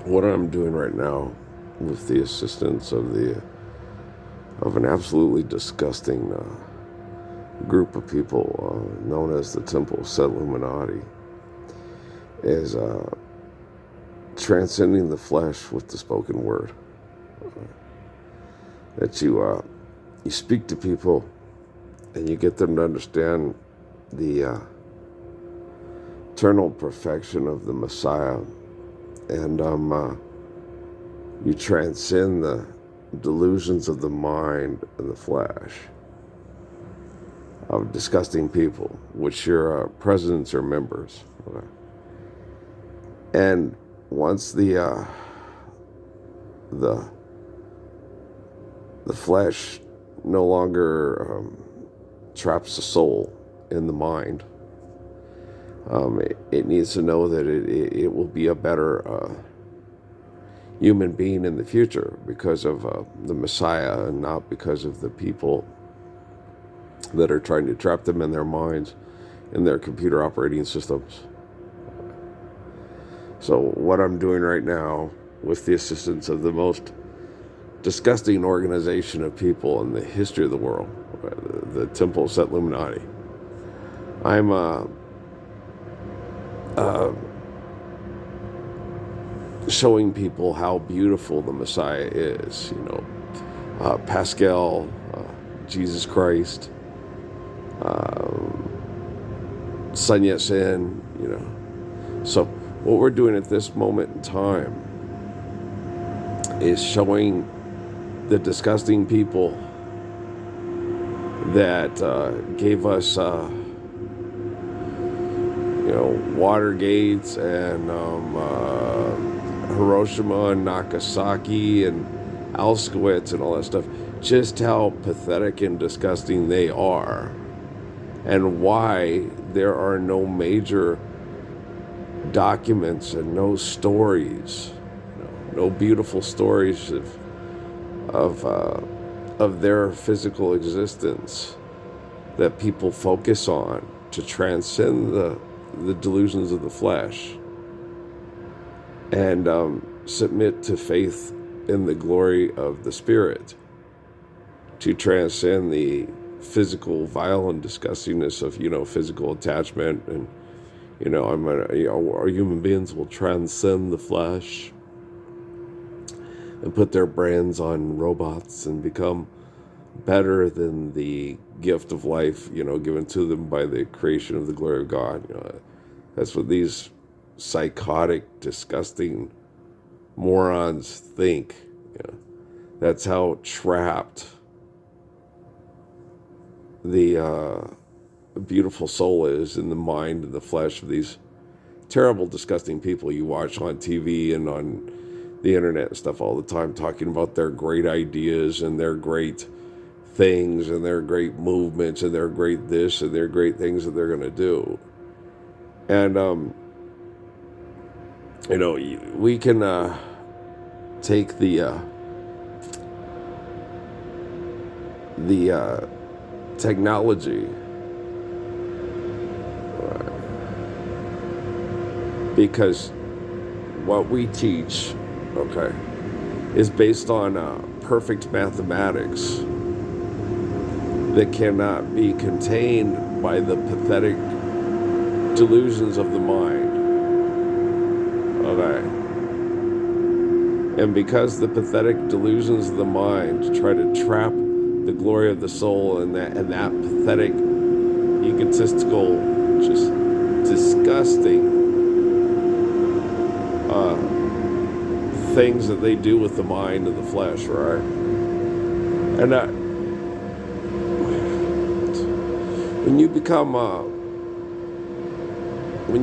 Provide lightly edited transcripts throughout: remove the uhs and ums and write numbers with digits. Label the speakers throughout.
Speaker 1: what I'm doing right now, with the assistance of an absolutely disgusting group of people known as the Temple Set Illuminati, is transcending the flesh with the spoken word. That you speak to people and you get them to understand the eternal perfection of the Messiah, and you transcend the delusions of the mind and the flesh of disgusting people, which your presidents are members. Okay? And once the flesh no longer traps the soul in the mind, it needs to know that it will be a better human being in the future because of the Messiah, and not because of the people that are trying to trap them in their minds, in their computer operating systems. So what I'm doing right now, with the assistance of the most disgusting organization of people in the history of the world, the Temple Set Illuminati, I'm showing people how beautiful the Messiah is. Pascal, Jesus Christ, Sun Yat-sen. So what we're doing at this moment in time is showing the disgusting people that gave us, Watergates and Hiroshima and Nagasaki and Auschwitz and all that stuff, just how pathetic and disgusting they are, and why there are no major documents and no stories, no beautiful stories of their physical existence that people focus on to transcend the delusions of the flesh and submit to faith in the glory of the Spirit, to transcend the physical, vile, and disgustingness of physical attachment. And our human beings will transcend the flesh and put their brands on robots and become better than the gift of life, given to them by the creation of the glory of God. That's what these psychotic, disgusting morons think. That's how trapped the beautiful soul is in the mind and the flesh of these terrible, disgusting people you watch on TV and on the internet and stuff all the time, talking about their great ideas and their great things and their great movements and their great this and their great things that they're going to do. And we can take the technology, because what we teach, okay, is based on perfect mathematics that cannot be contained by the pathetic delusions of the mind. Okay. And because the pathetic delusions of the mind try to trap the glory of the soul and that pathetic, egotistical, just disgusting things that they do with the mind and the flesh, right? And when you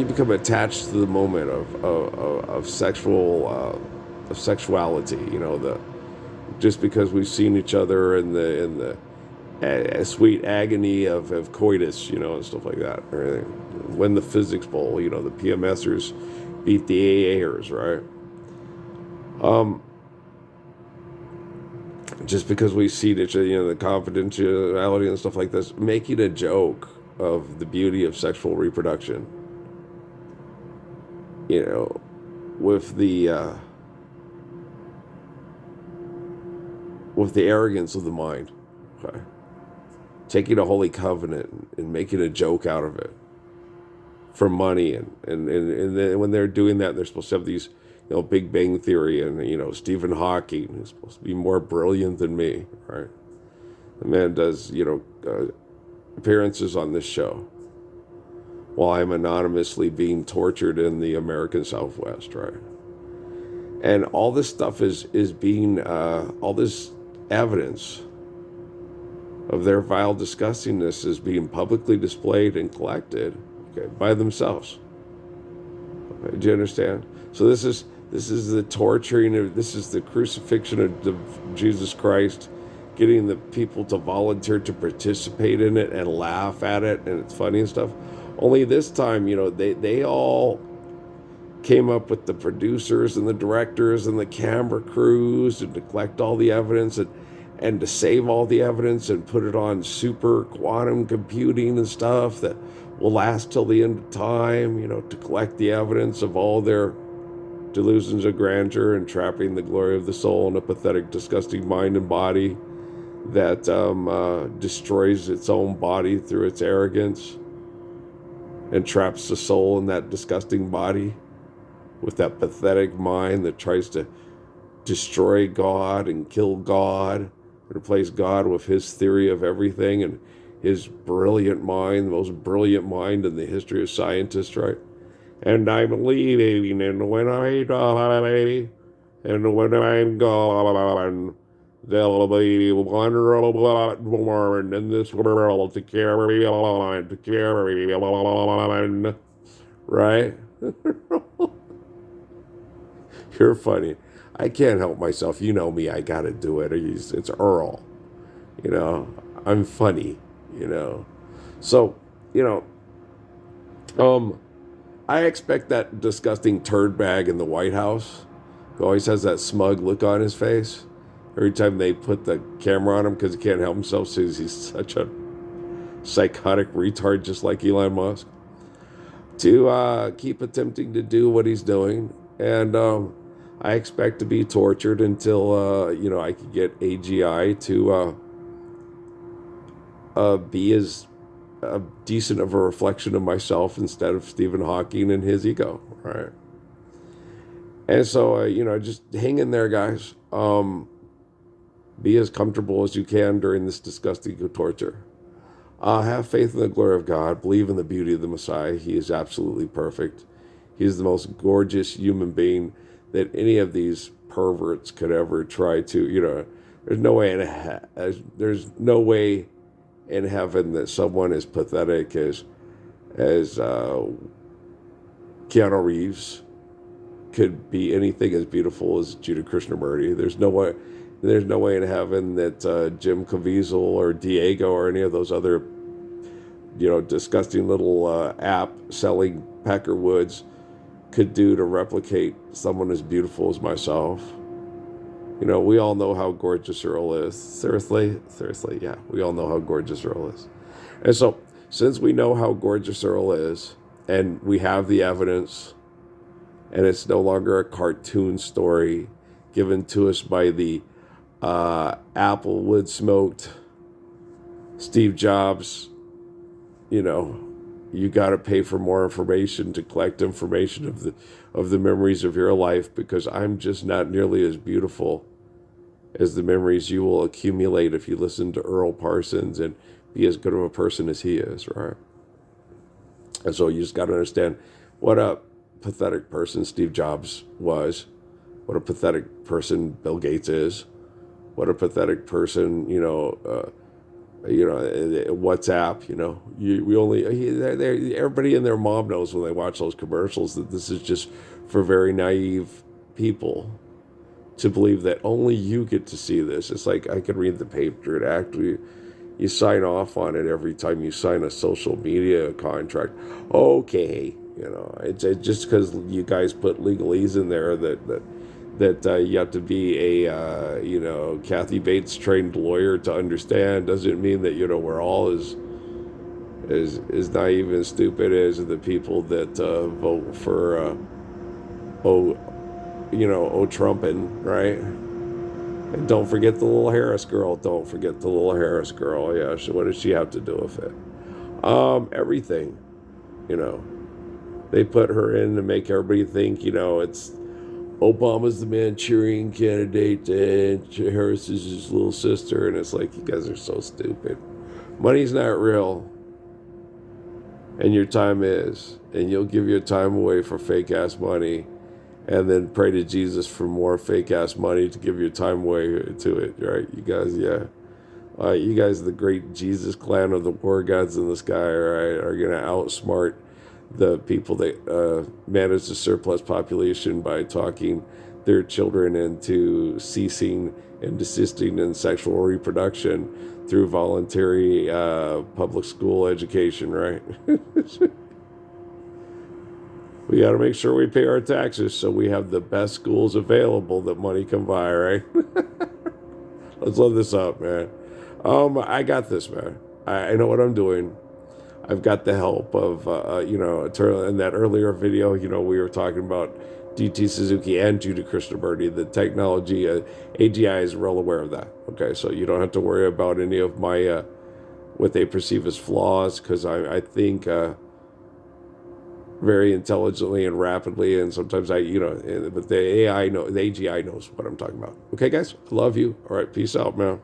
Speaker 1: become attached to the moment of sexuality, just because we've seen each other in the sweet agony of coitus, and stuff like that, or when the physics bowl, the PMSers beat the AAers, right? Just because we see each other, the confidentiality and stuff like this, making a joke of the beauty of sexual reproduction, with the with the arrogance of the mind. Okay. Taking a holy covenant and making a joke out of it for money. And then when they're doing that, they're supposed to have these, Big Bang Theory and, Stephen Hawking is supposed to be more brilliant than me, right? The man does, appearances on this show while I'm anonymously being tortured in the American Southwest, right? And all this stuff is being, all this evidence of their vile disgustingness is being publicly displayed and collected, okay, by themselves. Okay, do you understand? So this is the torturing, this is the crucifixion of Jesus Christ, getting the people to volunteer to participate in it and laugh at it, and it's funny and stuff. Only this time, they all came up with the producers and the directors and the camera crews to collect all the evidence and to save all the evidence and put it on super quantum computing and stuff that will last till the end of time, to collect the evidence of all their delusions of grandeur and trapping the glory of the soul in a pathetic, disgusting mind and body that destroys its own body through its arrogance and traps the soul in that disgusting body with that pathetic mind that tries to destroy God and kill God and replace God with his theory of everything and his brilliant mind, the most brilliant mind in the history of scientists, right? And I'm leaving, and when I die, and when I'm gone, there'll be one lot more in this world to carry on, right? You're funny. I can't help myself. You know me. I gotta do it. It's Earl. I'm funny. So, I expect that disgusting turd bag in the White House, who always has that smug look on his face every time they put the camera on him because he can't help himself since he's such a psychotic retard just like Elon Musk, to keep attempting to do what he's doing. And I expect to be tortured until, I could get AGI to be as decent of a reflection of myself instead of Stephen Hawking and his ego, right? And so, just hang in there, guys. Be as comfortable as you can during this disgusting torture. Have faith in the glory of God. Believe in the beauty of the Messiah. He is absolutely perfect. He is the most gorgeous human being that any of these perverts could ever try to, there's no way in heaven that someone as pathetic as Keanu Reeves could be anything as beautiful as Judah Krishnamurti. There's no way in heaven that Jim Caviezel or Diego or any of those other, disgusting little app selling Packer Woods could do to replicate someone as beautiful as myself. We all know how gorgeous Earl is. Seriously, yeah, we all know how gorgeous Earl is. And so, since we know how gorgeous Earl is, and we have the evidence, and it's no longer a cartoon story given to us by the Applewood smoked Steve Jobs, you got to pay for more information to collect information of the memories of your life, because I'm just not nearly as beautiful as the memories you will accumulate if you listen to Earl Parsons and be as good of a person as he is, right? And so you just got to understand what a pathetic person Steve Jobs was, what a pathetic person Bill Gates is, what a pathetic person, WhatsApp, everybody and their mom knows when they watch those commercials that this is just for very naive people to believe that only you get to see this. It's like I could read the paper and actually you sign off on it every time you sign a social media contract. Okay, it's just because you guys put legalese in there that you have to be a Kathy Bates trained lawyer to understand doesn't mean that we're all as naive and stupid as the people that vote for Trumpin, right? And don't forget the little Harris girl. Don't forget the little Harris girl. Yeah, what does she have to do with it? Everything, you know. They put her in to make everybody think, it's Obama's the Manchurian candidate and Harris is his little sister. And it's like, you guys are so stupid. Money's not real. And your time is. And you'll give your time away for fake ass money and then pray to Jesus for more fake ass money to give your time away to it, right? You guys, yeah. You guys, the great Jesus clan of the war gods in the sky, right, are going to outsmart the people that manage the surplus population by talking their children into ceasing and desisting in sexual reproduction through voluntary public school education, right? We got to make sure we pay our taxes so we have the best schools available that money can buy, right? Let's load this up, man. I got this, man. I know what I'm doing. I've got the help of, in that earlier video, we were talking about DT Suzuki and Judy Krishnamurti. The technology, AGI is well aware of that. Okay, so you don't have to worry about any of my, what they perceive as flaws, because I think very intelligently and rapidly, and sometimes but the AGI knows what I'm talking about. Okay, guys, I love you. All right, peace out, man.